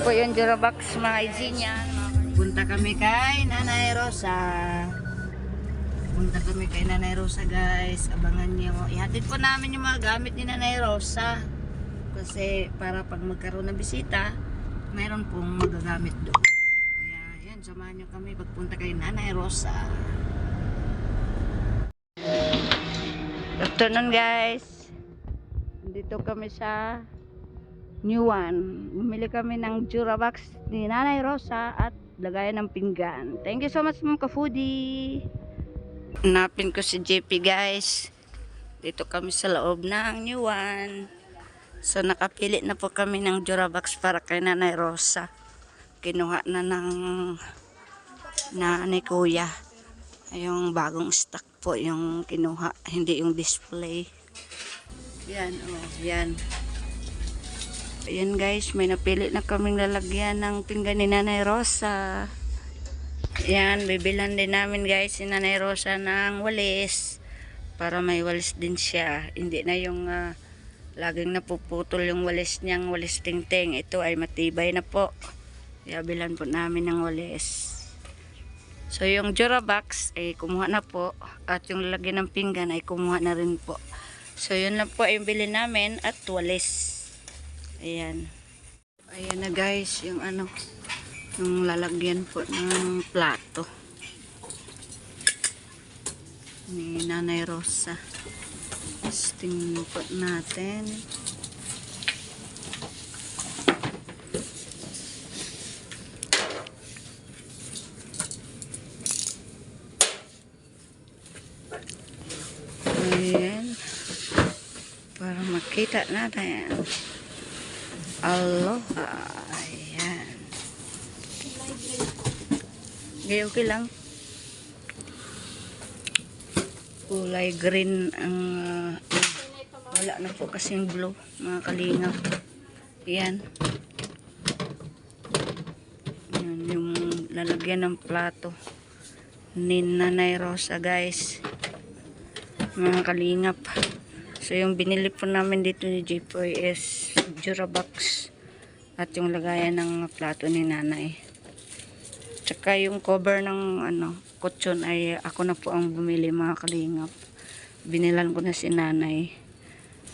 Yan po yung Durabox mga izinyan. Punta kami kay Nanay Rosa. Punta kami kay Nanay Rosa, guys. Abangan niyo. Ihatid po namin yung mga gamit ni Nanay Rosa. Kasi para pag magkaroon ng bisita, mayroon pong magagamit doon. Kaya yan, samahan niyo kami pagpunta kay Nanay Rosa. Good afternoon, guys. Dito kami sa New One. Bumili kami ng Durabox ni Nanay Rosa at lagayan ng pinggan. Thank you so much, Ma'am Ka-Foodie. Hanapin ko si JP, guys. Dito kami sa loob ng New One. So nakapili na po kami ng Durabox para kay Nanay Rosa. Kinuha na ni Kuya. Yung bagong stock po yung kinuha, hindi yung display. Yan, oh, yan. Ayan, guys, may napili na kaming lalagyan ng pinggan ni Nanay Rosa. Yan, bibilan din namin, guys, si Nanay Rosa ng walis. Para may walis din siya. Hindi na yung laging napuputol yung walis niyang walis tingting. Ito ay matibay na po. Kaya bilan po namin ng walis. So yung Durabox ay kumuha na po. At yung lalagyan ng pinggan ay kumuha na rin po. So yun lang po ay bilhin namin at walis. Ayan. Ayan na, guys, yung yung lalagyan po ng plato ni Nanay Rosa. Tingnan po natin. Ayan. Para makita natin. Aloha. Ayan. Okay lang. Kulay green ang wala na po kasing blue, mga kalingap. Ayan. Ayan yung lalagyan ng plato ni Nanay Rosa, guys. Mga kalingap. So yung binili po namin dito ni Jipoy is Durabox at yung lagayan ng plato ni Nanay. Tsaka yung cover ng kutsyon ay ako na po ang bumili, mga kalingap. Binilan ko na si Nanay.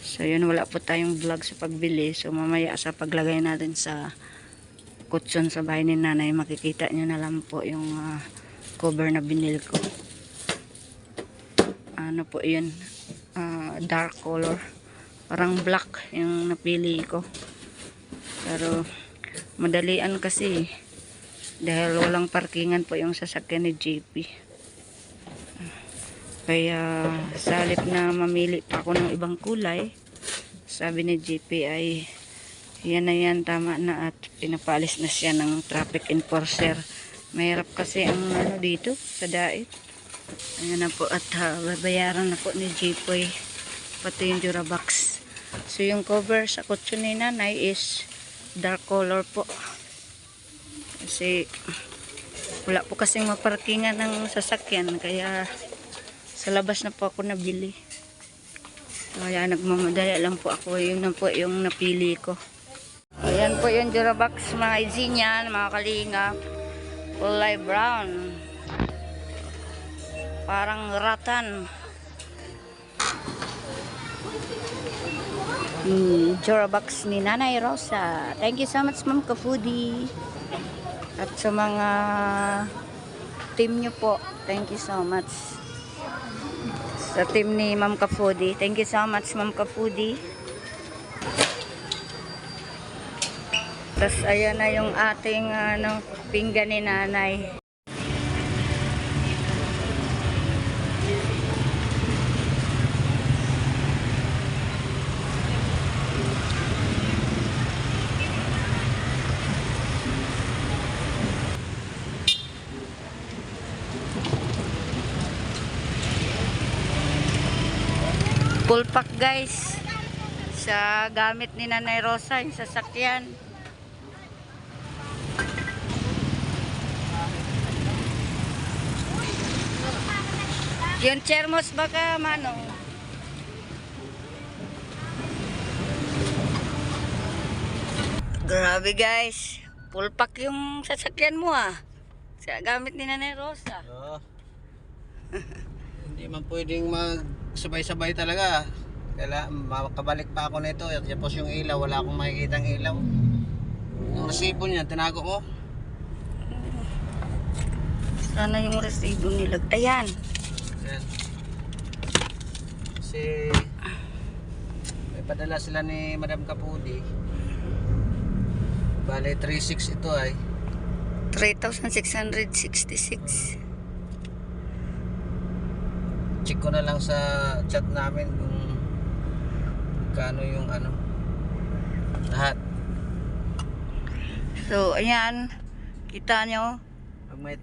So yun, wala po tayong vlog sa pagbili. So mamaya sa paglagay natin sa kutsyon sa bahay ni Nanay, makikita nyo na lang po yung cover na binili ko. Ano po yun, dark color, parang black yung napili ko, pero madalian kasi dahil walang parkingan po yung sasakyan ni JP. Kaya sa halip na mamili pa ako ng ibang kulay, sabi ni JP ay yan na yan, tama na, at pinapalis na siya ng traffic enforcer. Mahirap kasi ang dito sa Dait. Ayan na po, at babayaran na po ni Jipoy pati yung Durabox. So yung cover sa kotse ni Nanay is dark color po. Kasi wala po kasing maparkingan ng sasakyan, kaya sa labas na po ako nabili. Kaya nagmamadaya lang po ako. Yun na po yung napili ko. Ayan po yung Durabox, mga izinyan, mga kalinga. Kulay brown. Parang ratan. Durabox ni Nanay Rosa. Thank you so much, Ma'am Ka-Foodie. At sa mga team nyo po, thank you so much. Sa team ni Ma'am Ka-Foodie, thank you so much, Ma'am Ka-Foodie. Tapos ayan na yung ating pinggan ni Nanay. Full pack, guys, sa gamit ni Nanay Rosa, yung sasakyan. Yung thermos baka, Manong? Grabe, guys. Full pack yung sasakyan mo ah. Sa gamit ni Nanay Rosa. Oo. Hindi man pwedeng magsabay-sabay talaga. Makabalik pa ako nito. Tapos yung ilaw, wala akong makikita ng ilaw. Yung resibo niya, tinago mo. Sana yung resibo nila. Ayan. Ayan. Kasi may padala sila ni Madam Kapudi. Bale 3.6 ito ay 3,666. check ko na lang sa chat namin kung kano yung ano lahat. So, ayan. Kita nyo. Pag may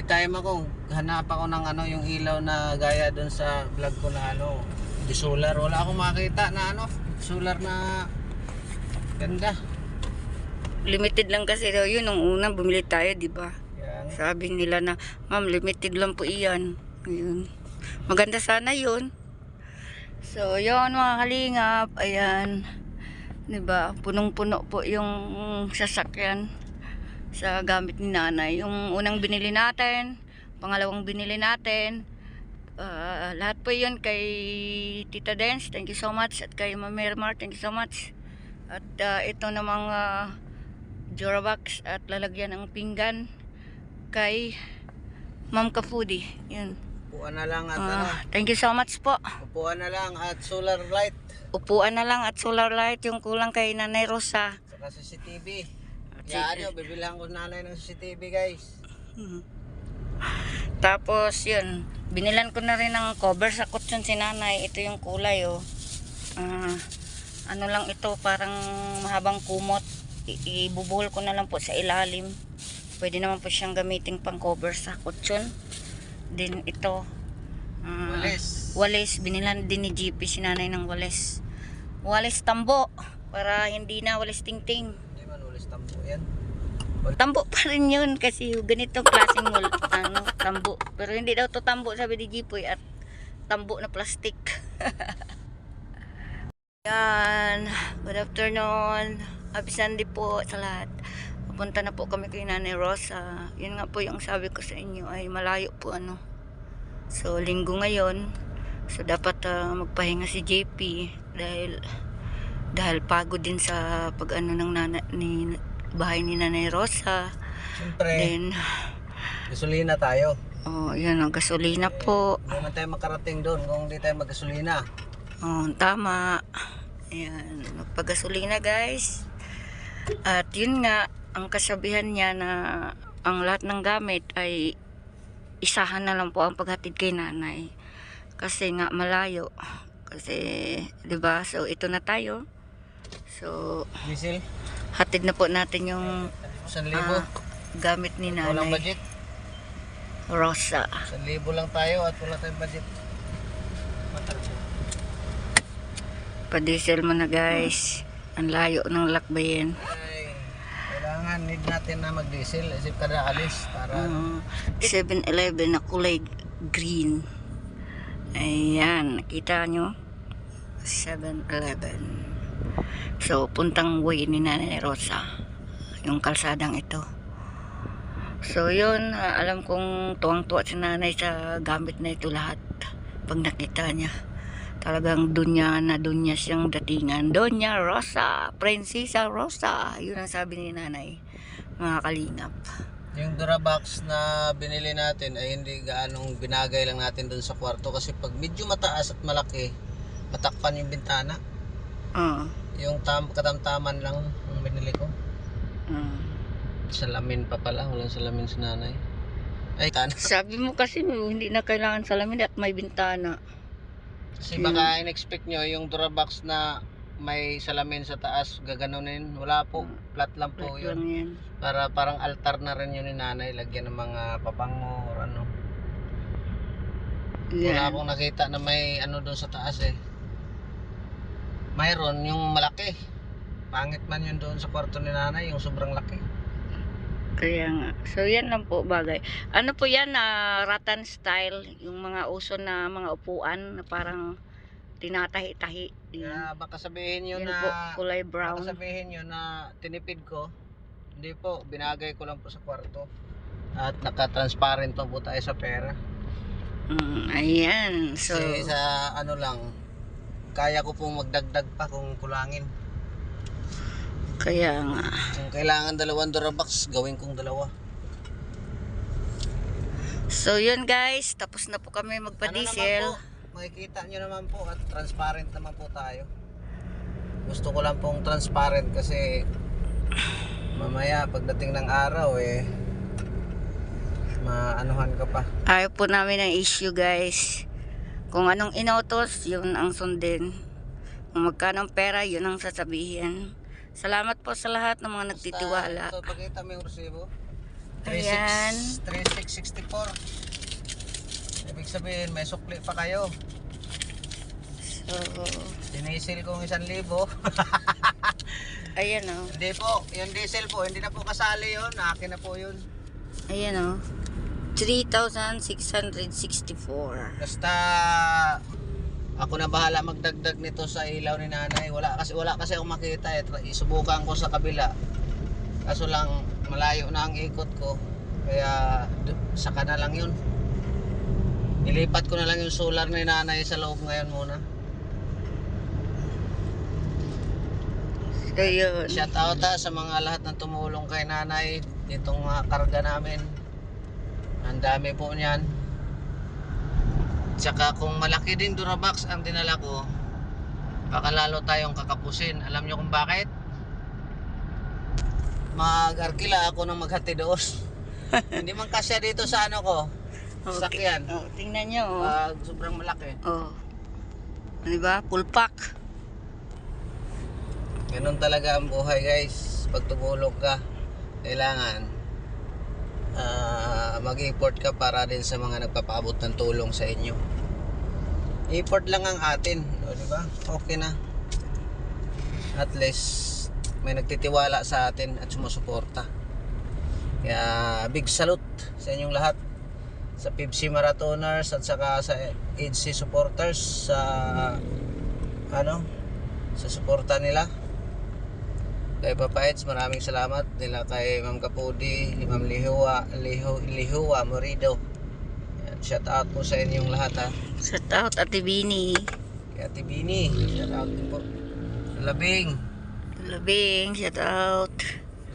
time ako, hanap ako ng ano yung ilaw na gaya doon sa vlog ko na ano, di solar. Wala akong makita na ano, solar na ganda. Limited lang kasi daw yun. Nung una, bumili tayo, di ba? Yan. Sabi nila na, ma'am, limited lang po iyan. Ayun. Maganda sana yun. So, yun mga kalingap. Ayan. Diba? Punong-puno po yung sasakyan sa gamit ni nanay. Yung unang binili natin, pangalawang binili natin. Lahat po yun kay Tita Dens. Thank you so much. At kay Ma'am Mermar. Thank you so much. At ito namang Durabox at lalagyan ng pinggan kay Ma'am Kapudi. Yun. Upuan na lang at ano, Thank you so much po. upuan na lang at solar light. Upuan na lang at solar light yung kulang kay Nanay Rosa. Saka CCTV. Kaya ano, bibilang ko nanay ng CCTV guys. Tapos yun, binilan ko na rin ng cover sa kutsyon si nanay. Ito yung kulay oh. Ano lang ito, parang mahabang kumot. Ibubuhol ko na lang po sa ilalim. Pwede naman po siyang gamitin pang cover sa kutsyon. Din ito. Walis. Binilan din ni GP si nanay ng walis. Walis tambo. Para hindi na walis ting-ting. Hindi man ulis tambo yan. Tambo pa rin yun kasi ganitong klaseng tambo. Pero hindi daw to tambo sabi ni Jipoy at tambo na plastic. Yan. Good afternoon. Happy Sunday po sa lahat. Papunta na po kami kay Nanay Rosa. Yun nga po yung sabi ko sa inyo ay malayo po ano. So linggo ngayon. So dapat magpahinga si JP dahil pagod din sa pag ano ng bahay ni Nanay Rosa. Siyempre, Then, gasolina tayo. oh, yan ang gasolina po. Hindi man tayo makarating doon kung hindi tayo maggasolina. Oh, tama. Ayan, magpagasolina guys. At yun nga, ang kasabihan niya na ang lahat ng gamit ay isahan na lang po ang paghatid kay nanay. Kasi nga malayo. Kasi, 'di ba? So ito na tayo. So, Diesel, hatid na po natin yung 1,000. gamit ni Walang Nanay budget. Rosa. 1,000 lang tayo at wala tayong budget. Pa-diesel mo na guys. Ang layo ng lakbayin. Ay, kailangan need natin na mag-diesel isip kada alis para 7-Eleven na kulay green. Ayan, nakita nyo? 7-Eleven. So, puntang way ni Nanay Rosa. Yung kalsadang ito. So, yun. Alam kong tuwang-tuwa si nanay sa gamit na ito lahat. Pag nakita niya. Talagang dunya siyang datingan. Doña Rosa. Princesa Rosa. Yun ang sabi ni nanay. Mga kalingap. yung Durabox na binili natin ay hindi gaanong binagay lang natin doon sa kwarto kasi pag medyo mataas at malaki matakpan yung bintana. Yung katamtaman lang ang binili ko. Salamin pa pala, walang salamin si nanay. Ay, Sabi mo kasi hindi na kailangan salamin at may bintana. kasi baka in-expect nyo yung Durabox na may salamin sa taas gaganunin. Wala po, flat lang po Flat yun. lang yan. Para parang altar na rin yun ni nanay, lagyan ng mga pabango or ano. Wala Yan. akong nakita na may ano doon sa taas eh. Mayroon yung malaki. Pangit man yun doon sa kwarto ni nanay, yung sobrang laki. Kaya nga. So, yan lang po bagay. Ano po yan, rattan style. Yung mga uso na mga upuan na parang tinatahi-tahi. Kaya baka sabihin nyo Yan na, po, kulay brown. baka sabihin nyo na tinipid ko. Hindi po, binagay ko lang po sa kwarto. At naka-transparent pa po tayo sa pera. Ayan. So, Kasi sa ano lang, kaya ko pong magdagdag pa kung kulangin. kaya nga. Kung kailangan 2 Durabox, gawin kong 2. So, yun guys. Tapos na po kami magpa-diesel. Ano naman po, makikita nyo naman po at transparent naman po tayo. Gusto ko lang pong transparent kasi mamaya pagdating ng araw maanuhan ka pa. Ayaw po namin ng issue guys. Kung anong inutos, yun ang sundin. Kung magkano ang pera, yun ang sasabihin. Salamat po sa lahat ng mga nagtitiwala. Ito, pakita mo yung resibo. Ayan. 3664. Ibig sabihin, may sukli pa kayo. So, Dinisil kong 1,000. ayan o. Hindi po, yung diesel po, hindi na po kasali yun. Akin na po yun. Ayan o. 3,664. Basta ako na bahala magdagdag nito sa ilaw ni nanay. Wala kasi akong makita isubukan ko sa kabila. Kaso lang malayo na ang ikot ko. Kaya saka na lang yun. Ilipat ko na lang yung solar ni nanay sa loob ngayon muna. So, yun. Shout out sa mga lahat ng tumulong kay nanay ditong mga karga namin. Ang dami po niyan. Tsaka kung malaki din Durabox ang dinala ko, baka lalo tayong kakapusin. Alam nyo kung bakit? Mag-arkila ako ng maghati doos. Hindi man kasya dito sa ano ko. Sakyan. Oh, tingnan nyo o. Pag sobrang malaki. Oh. Diba? Full pack. Ganun talaga ang buhay guys. Pag tumulong ka, kailangan mag-import ka para din sa mga nagpapaabot ng tulong sa inyo. Import lang ang atin, o, diba? Okay na. At least may nagtitiwala sa atin at sumusuporta. Kaya big salute sa inyong lahat, sa PIBC Marathoners at saka sa EDC supporters sa sa suporta nila. Kay Papa Eds, maraming salamat nila kay Ma'am Kapudi, Ma'am Lihuwa Morido. Shout out po sa inyong lahat ha. Shout out Ate Bini. Kay Ate Bini, shout out din po. Labing Shout out.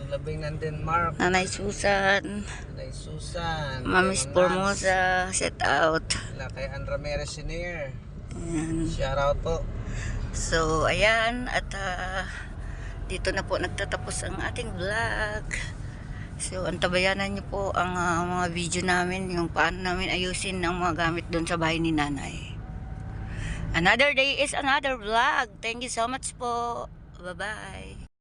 Labing ng Denmark. Nanay Susan. Nanay Susan. Mamis kay Ma'am Formosa. Shout out. Nats, kay Andra Meres Senior. Ayan. Shout out po. So, ayan. At dito na po nagtatapos ang ating vlog. So, antabayanan nyo po ang mga video namin, yung paano namin ayusin ang mga gamit doon sa bahay ni nanay. Another day is another vlog. Thank you so much po. Bye-bye.